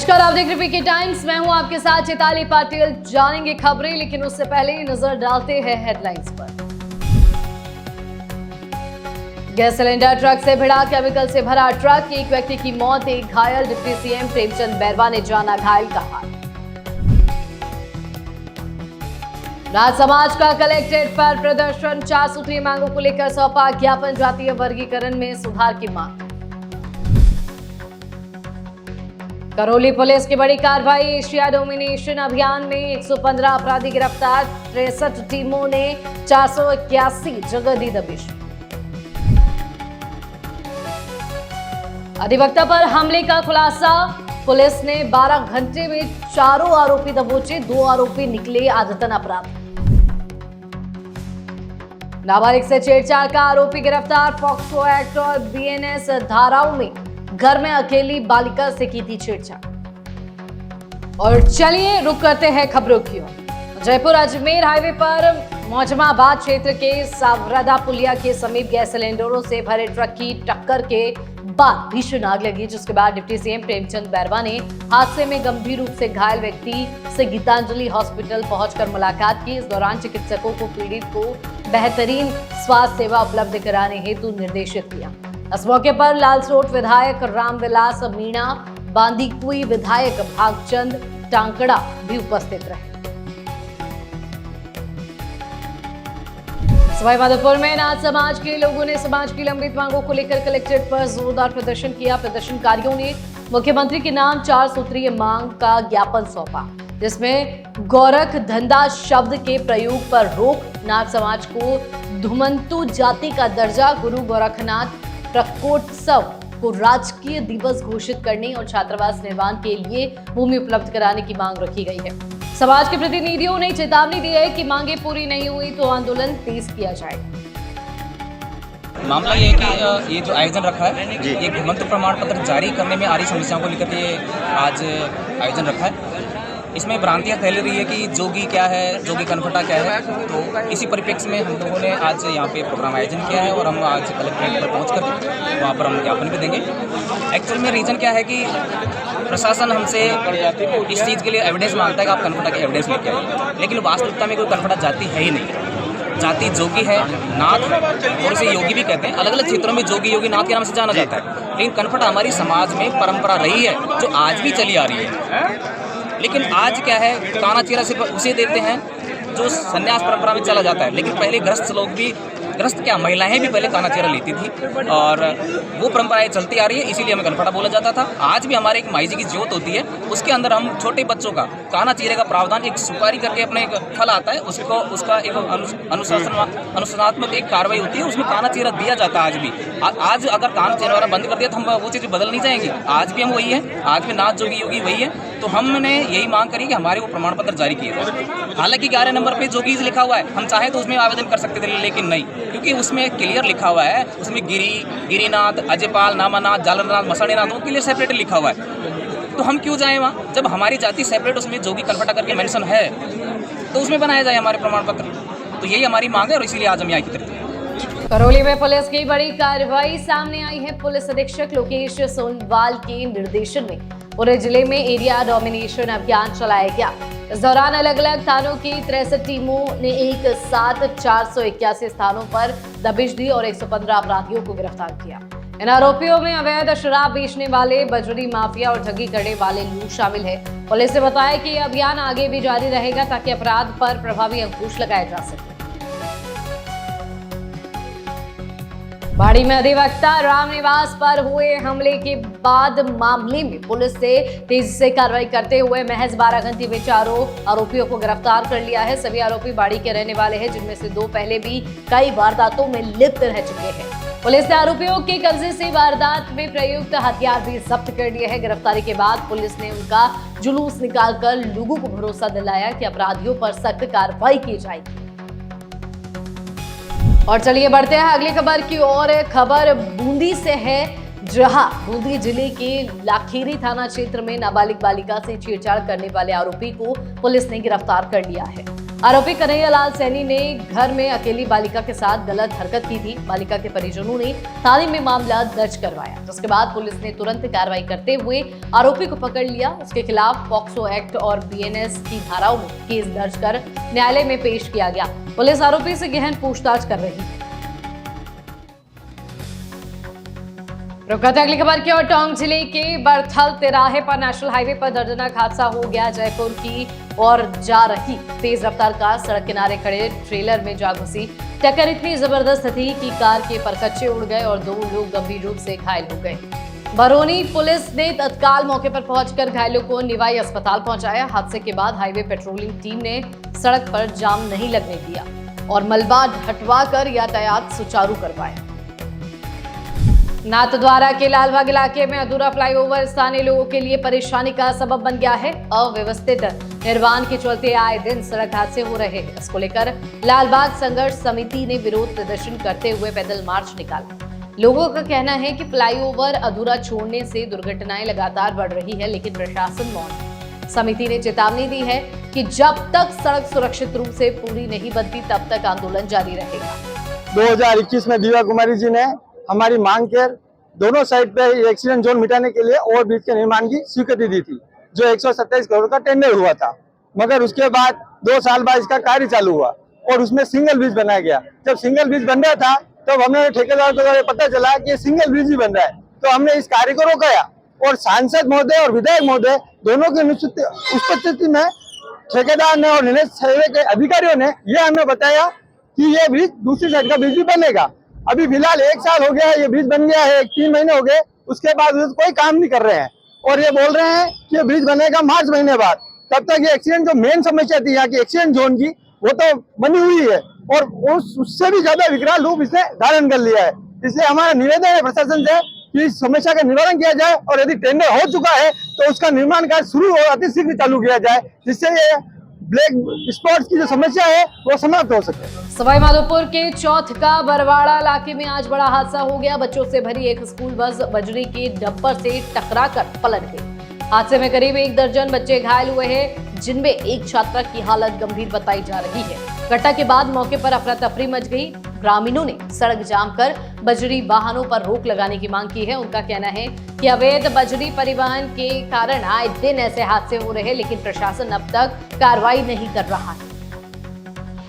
नमस्कार, आप देख रहे हैं पीके टाइम्स। मैं हूं आपके साथ चैताली पाटिल। जानेंगे खबरें, लेकिन उससे पहले नजर डालते हैं हेडलाइंस पर। गैस सिलेंडर ट्रक से भिड़ा, केमिकल से भरा ट्रक, एक व्यक्ति की मौत, एक घायल। डिप्टी सीएम प्रेमचंद बैरवा ने जाना घायल का हाल। राज समाज का कलेक्ट्रेट पर प्रदर्शन, 4 सूत्रीय मांगों को लेकर सौंपा ज्ञापन। जातीय वर्गीकरण में सुधार की मांग। करौली पुलिस की बड़ी कार्रवाई, एशिया डोमिनेशन अभियान में 115 अपराधी गिरफ्तार, 63 टीमों ने 481 जगह दी दबिश। अधिवक्ता पर हमले का खुलासा, पुलिस ने 12 घंटे में 4 आरोपी दबोचे, 2 आरोपी निकले आदतन अपराधी। नाबालिग से छेड़छाड़ का आरोपी गिरफ्तार, पॉक्सो एक्ट और बीएनएस धाराओं में घर में अकेली बालिका से की थी छेड़छाड़। और चलिए रुक करते हैं खबरों की ओर। जयपुर अजमेर हाईवे पर मौजमाबाद क्षेत्र के सावरदा पुलिया के समीप गैस सिलेंडरों से भरे ट्रक की टक्कर के बाद भीषण आग लगी, जिसके बाद डिप्टी सीएम प्रेमचंद बैरवा ने हादसे में गंभीर रूप से घायल व्यक्ति से गीतांजलि हॉस्पिटल पहुंचकर मुलाकात की। इस दौरान चिकित्सकों को पीड़ित को बेहतरीन स्वास्थ्य सेवा उपलब्ध कराने हेतु निर्देशित किया। इस मौके पर लालसोट विधायक रामविलास मीणा, बांदीकुई विधायक भागचंद टांकड़ा भी उपस्थित रहे। सवाईमाधोपुर में नाथ समाज के लोगों ने समाज की लंबित मांगों को लेकर कलेक्ट्रेट पर जोरदार प्रदर्शन किया। प्रदर्शनकारियों ने मुख्यमंत्री के नाम 4 सूत्रीय मांग का ज्ञापन सौंपा, जिसमें गोरख धंधा शब्द के प्रयोग पर रोक, नाथ समाज को धुमंतु जाति का दर्जा, गुरु गोरखनाथ प्रकोत्सव को राजकीय दिवस घोषित करने और छात्रावास निर्माण के लिए भूमि उपलब्ध कराने की मांग रखी गई है। समाज के प्रतिनिधियों ने चेतावनी दी है कि मांगे पूरी नहीं हुई तो आंदोलन तेज किया जाएगा। मामला ये है कि ये जो आयोजन रखा है, ये घुमंत प्रमाण पत्र जारी करने में आ रही समस्याओं को लेकर के आज आयोजन रखा है। इसमें भ्रांतियाँ फैल रही है कि जोगी क्या है, जोगी कनफटा क्या है। तो इसी परिप्रेक्ष्य में हम लोगों ने आज यहाँ पे प्रोग्राम आयोजन किया है और हम आज कलेक्ट्रेट पर पहुँच कर वहाँ पर हम ज्ञापन भी देंगे। एक्चुअल में रीज़न क्या है कि प्रशासन हमसे इस चीज़ के लिए एविडेंस मांगता है कि आप कनफटा के एविडेंस लेके आइए, लेकिन वास्तविकता में कोई कनफटा जाति है ही नहीं। जाति जोगी है, नाथ और इसे योगी भी कहते हैं। अलग अलग क्षेत्रों में जोगी योगी नाथ के नाम से जाना जाता है, लेकिन कनफटा हमारी समाज में परंपरा रही है जो आज भी चली आ रही है। लेकिन आज क्या है, काना चीरा सिर्फ उसे देते हैं जो संन्यास परंपरा में चला जाता है। लेकिन पहले गृहस्थ लोग भी, गृहस्थ क्या महिलाएं भी पहले काना चीरा लेती थी और वो परंपराएं चलती आ रही है, इसीलिए हमें कनफटा बोला जाता था। आज भी हमारे एक माई जी की ज्योत होती है, उसके अंदर हम छोटे बच्चों का काना चीरे का प्रावधान, एक सुपारी करके अपने एक फल आता है, उसको उसका एक अनुशासनात्मक एक कार्रवाई होती है, उसमें काना चीरा दिया जाता है। आज भी आज अगर काना चीरा बंद कर दिया तो हम वो चीज़ बदल नहीं जाएंगी। आज भी हम वही है, आज भी नाथ जोगी योगी वही है। तो हमने यही मांग करी कि हमारे को प्रमाण पत्र जारी किए जाए। हालांकि 11 नंबर पे जोगीज लिखा हुआ है, हम चाहे तो उसमें आवेदन कर सकते थे, लेकिन नहीं, क्योंकि उसमें क्लियर लिखा हुआ है, उसमें गिरीनाथ, अजयपाल, नामानाथ, जालरनाथ, मसाणीनाथ, वो क्लियर सेपरेट लिखा हुआ है। तो हम क्यों जाएं वहाँ, जब हमारी जाति सेपरेट उसमें जोगी कनफटा करके मेंशन है, तो उसमें बनाया जाए हमारे प्रमाण पत्र। तो यही हमारी मांग है और इसीलिए आज हम यहाँ एकत्रित हैं। करौली में पुलिस की बड़ी कार्रवाई सामने आई है। पुलिस अधीक्षक लोकेश सोनवाल के निर्देशन में पूरे जिले में एरिया डोमिनेशन अभियान चलाया गया। इस दौरान अलग अलग थानों की 63 टीमों ने एक साथ 481 स्थानों पर दबिश दी और 115 अपराधियों को गिरफ्तार किया। इन आरोपियों में अवैध शराब बेचने वाले, बजरी माफिया और ठगी करने वाले लोग शामिल है। पुलिस ने बताया कि यह अभियान आगे भी जारी रहेगा ताकि अपराध पर प्रभावी अंकुश लगाया जा सके। बाड़ी में अधिवक्ता रामनिवास पर हुए हमले के बाद मामले में पुलिस ने तेजी से कार्रवाई करते हुए महज 12 घंटे में 4 आरोपियों को गिरफ्तार कर लिया है। सभी आरोपी बाड़ी के रहने वाले हैं, जिनमें से 2 पहले भी कई वारदातों में लिप्त रह चुके हैं। पुलिस ने आरोपियों के कब्जे से वारदात में प्रयुक्त हथियार भी जब्त कर लिए हैं। गिरफ्तारी के बाद पुलिस ने उनका जुलूस निकालकर लोगों को भरोसा दिलाया कि अपराधियों पर सख्त कार्रवाई की जाएगी। और चलिए बढ़ते हैं अगली खबर की ओर। खबर बूंदी से है, जहां बूंदी जिले के लाखेरी थाना क्षेत्र में नाबालिग बालिका से छेड़छाड़ करने वाले आरोपी को पुलिस ने गिरफ्तार कर लिया है। आरोपी कन्हैयालाल सैनी ने घर में अकेली बालिका के साथ गलत हरकत की थी। बालिका के परिजनों ने थाने में मामला दर्ज करवाया, जिसके बाद पुलिस ने तुरंत कार्रवाई करते हुए आरोपी को पकड़ लिया। उसके खिलाफ पॉक्सो एक्ट और बीएनएस की धाराओं में केस दर्ज कर न्यायालय में पेश किया गया। पुलिस आरोपी से गहन पूछताछ कर रही है। रुकते अगली खबर की ओर। टोंक जिले के बरथल तिराहे पर नेशनल हाईवे पर दर्दनाक हादसा हो गया। जयपुर की ओर जा रही तेज रफ्तार कार सड़क किनारे खड़े ट्रेलर में जा घुसी। टक्कर इतनी जबरदस्त थी कि कार के परखच्चे उड़ गए और 2 लोग गंभीर रूप से घायल हो गए। बरौनी पुलिस ने तत्काल मौके पर पहुंचकर घायलों को निवाई अस्पताल पहुंचाया। हादसे के बाद हाईवे पेट्रोलिंग टीम ने सड़क पर जाम नहीं लगने दिया और मलबा हटवाकर यातायात सुचारू करवाया। नाथद्वारा के लालबाग इलाके में अधूरा फ्लाईओवर स्थानीय लोगों के लिए परेशानी का सबब बन गया है। अव्यवस्थित निर्माण के चलते आए दिन सड़क हादसे हो रहे हैं। इसको लेकर लालबाग संघर्ष समिति ने विरोध प्रदर्शन करते हुए पैदल मार्च निकाला। लोगों का कहना है कि फ्लाईओवर अधूरा छोड़ने से दुर्घटनाएं लगातार बढ़ रही है, लेकिन प्रशासन मौन है। समिति ने चेतावनी दी है कि जब तक सड़क सुरक्षित रूप से पूरी नहीं बनती तब तक आंदोलन जारी रहेगा। 2021 में दीवा कुमारी जी ने हमारी मांग कर दोनों साइड पे एक्सीडेंट जोन मिटाने के लिए ओवरब्रिज के निर्माण की स्वीकृति दी थी, जो 127 करोड़ का टेंडर हुआ था। मगर उसके बाद 2 साल बाद इसका कार्य चालू हुआ और उसमें सिंगल ब्रिज बनाया गया। जब सिंगल ब्रिज बन रहा था तब हमने ठेकेदार को पता चला कि सिंगल ब्रिज ही बन रहा है, तो हमने इस कार्य को रोकाया और सांसद महोदय और विधायक महोदय दोनों की उपस्थिति में ठेकेदार ने और निर्णय हाईवे के अधिकारियों ने यह हमें बताया कि ये ब्रिज दूसरी साइड का ब्रिज भी बनेगा। अभी फिलहाल 1 साल हो गया है, ये ब्रिज बन गया है, 3 महीने हो गए, उसके बाद कोई काम नहीं कर रहे हैं और ये बोल रहे हैं कि ये ब्रिज बनेगा मार्च महीने बाद। तब तक ये एक्सीडेंट जो मेन समस्या थी यहाँ की एक्सीडेंट जोन की, वो तो बनी हुई है और उससे भी ज्यादा विकराल रूप इसने धारण कर लिया है। इसलिए हमारा निवेदन है प्रशासन से कि इस समस्या का निवारण किया जाए और यदि टेंडर हो चुका है तो उसका निर्माण कार्य शुरू और अतिशीघ्र चालू किया जाए, जिससे ये ब्लैक स्पॉट्स की जो समस्या है वो समाप्त हो सके। सवाई माधोपुर के चौथ का बरवाड़ा इलाके में आज बड़ा हादसा हो गया। बच्चों से भरी एक स्कूल बस बजरी के डंपर से टकराकर पलट गई। हादसे में करीब 1 दर्जन बच्चे घायल हुए हैं, जिनमें एक छात्रा की हालत गंभीर बताई जा रही है। घटना के बाद मौके पर अफरा तफरी मच गई। ग्रामीणों ने सड़क जाम कर बजरी वाहनों पर रोक लगाने की मांग की है। उनका कहना है कि अवैध बजरी परिवहन के कारण आए दिन ऐसे हादसे हो रहे हैं, लेकिन प्रशासन अब तक कार्रवाई नहीं कर रहा है।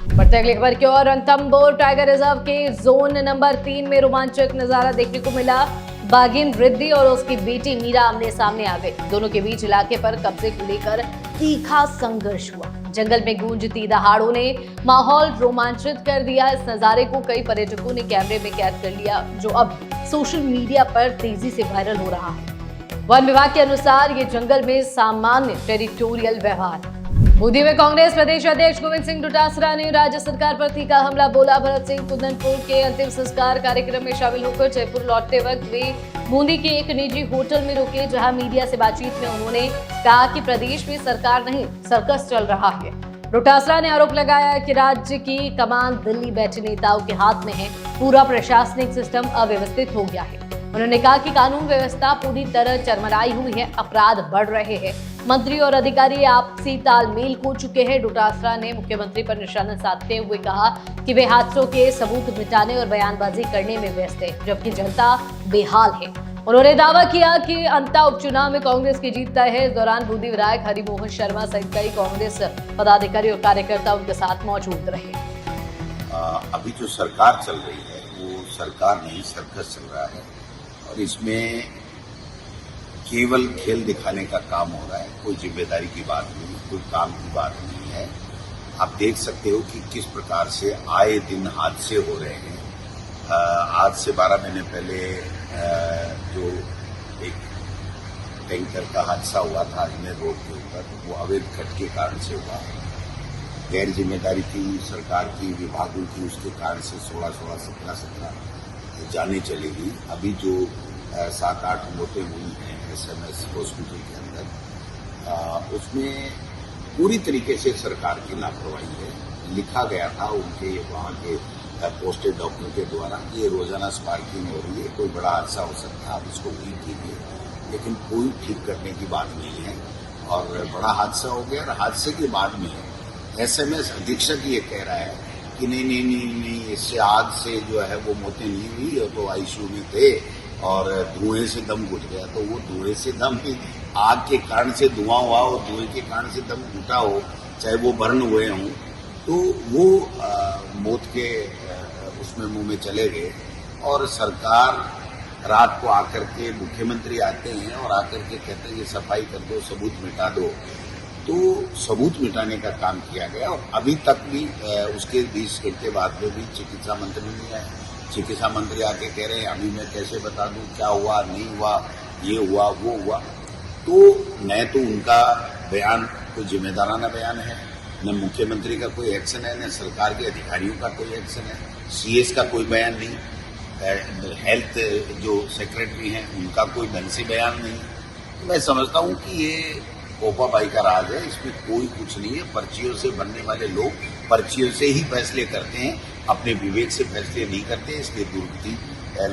बढ़ते अगली खबर की ओर। रणथंभौर टाइगर रिजर्व के जोन नंबर 3 में रोमांचक नजारा देखने को मिला। बाघिन रिद्धि और उसकी बेटी मीरा आमने सामने आ गए। दोनों के बीच इलाके पर कब्जे को लेकर तीखा संघर्ष हुआ। जंगल में गूंजती दहाड़ों ने माहौल रोमांचित कर दिया। इस नजारे को कई पर्यटकों ने कैमरे में कैद कर लिया, जो अब सोशल मीडिया पर तेजी से वायरल हो रहा है। वन विभाग के अनुसार ये जंगल में सामान्य टेरिटोरियल व्यवहार। बूंदी में कांग्रेस प्रदेश अध्यक्ष गोविंद सिंह डोटासरा ने राज्य सरकार पर तीखा हमला बोला। भरत सिंह कुंदनपुर के अंतिम संस्कार कार्यक्रम में शामिल होकर जयपुर लौटते वक्त वे बूंदी के एक निजी होटल में रुके, जहां मीडिया से बातचीत में उन्होंने कहा कि प्रदेश में सरकार नहीं सर्कस चल रहा है। डोटासरा ने आरोप लगाया कि राज्य की कमान दिल्ली बैठे नेताओं के हाथ में है। पूरा प्रशासनिक सिस्टम अव्यवस्थित हो गया है। उन्होंने कहा कि कानून व्यवस्था पूरी तरह चरमराई हुई है, अपराध बढ़ रहे हैं, मंत्री और अधिकारी आपसी तालमेल खो चुके हैं। डोटासरा ने मुख्यमंत्री पर निशाना साधते हुए कहा कि वे हादसों के सबूत मिटाने और बयानबाजी करने में व्यस्त है, जबकि जनता बेहाल है। उन्होंने दावा किया कि अंता उपचुनाव में कांग्रेस की जीत तय है। इस दौरान बूंदी विधायक हरिमोहन शर्मा सहित कई कांग्रेस पदाधिकारी और कार्यकर्ता उनके साथ मौजूद रहे। अभी जो सरकार चल रही है वो सरकार नहीं सर्कस चल रहा है और इसमें केवल खेल दिखाने का काम हो रहा है। कोई जिम्मेदारी की बात नहीं, कोई काम की बात नहीं है। आप देख सकते हो कि किस प्रकार से आए दिन हादसे हो रहे हैं। आज से 12 महीने पहले जो एक टैंकर का हादसा हुआ था अजमेर रोड के ऊपर, वो अवैध कट के कारण से हुआ। गैर जिम्मेदारी थी सरकार की, विभागों की, उसके कारण से 16, 17 जाने चलेगी। अभी जो 7-8 मौतें हुई हैं SMS हॉस्पिटल के अंदर, उसमें पूरी तरीके से सरकार की लापरवाही है। लिखा गया था उनके वहाँ के पोस्टेड डॉक्टर के द्वारा कि ये रोजाना स्पार्किंग हो रही है, कोई बड़ा हादसा हो सकता है, आप इसको ठीक कीजिए, लेकिन कोई ठीक करने की बात नहीं है और बड़ा हादसा हो गया। और हादसे के बाद में एसएमएस अधीक्षक ये कह रहा है कि नहीं, इससे आग से जो है वो मौतें नहीं हुई, और तो आईसीयू में थे और धुएं से दम घुट गया। तो वो धुएं से दम, आग के कारण से धुआं हुआ और धुएं के कारण से दम घुटा हो, चाहे वो बर्न हुए हों, तो वो मौत के उसमें मुंह में चले गए। और सरकार रात को आकर के, मुख्यमंत्री आते हैं और आकर के कहते हैं ये सफाई कर दो, सबूत मिटा दो, तो सबूत मिटाने का काम किया गया। और अभी तक भी उसके 20 घंटे बाद में भी चिकित्सा मंत्री नहीं आए। चिकित्सा मंत्री आके कह रहे हैं अभी मैं कैसे बता दूं क्या हुआ, नहीं हुआ, ये हुआ, वो हुआ। तो न तो उनका बयान कोई जिम्मेदाराना बयान है, न मुख्यमंत्री का कोई एक्शन है, न सरकार के अधिकारियों का कोई एक्शन है, सीएस का कोई बयान नहीं, हेल्थ जो सेक्रेटरी हैं उनका कोई ढंग से बयान नहीं। तो मैं समझता हूं कि ये कोपाबाई का राज है, इसमें कोई कुछ नहीं है। पर्चियों से बनने वाले लोग पर्चियों से ही फैसले करते हैं, अपने विवेक से फैसले नहीं करते। इसलिए दुर्गति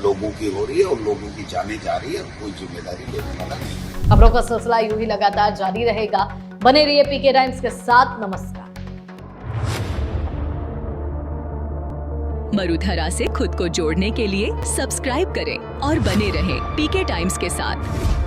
लोगों की हो रही है और लोगों की जाने जा रही है, कोई जिम्मेदारी लेने वाला नहीं। खबरों का सिलसिला यूं ही लगातार जारी रहेगा। बने रहिए पीके टाइम्स के साथ। नमस्कार। मरुधरा से खुद को जोड़ने के लिए सब्सक्राइब करें और बने रहें पीके टाइम्स के साथ।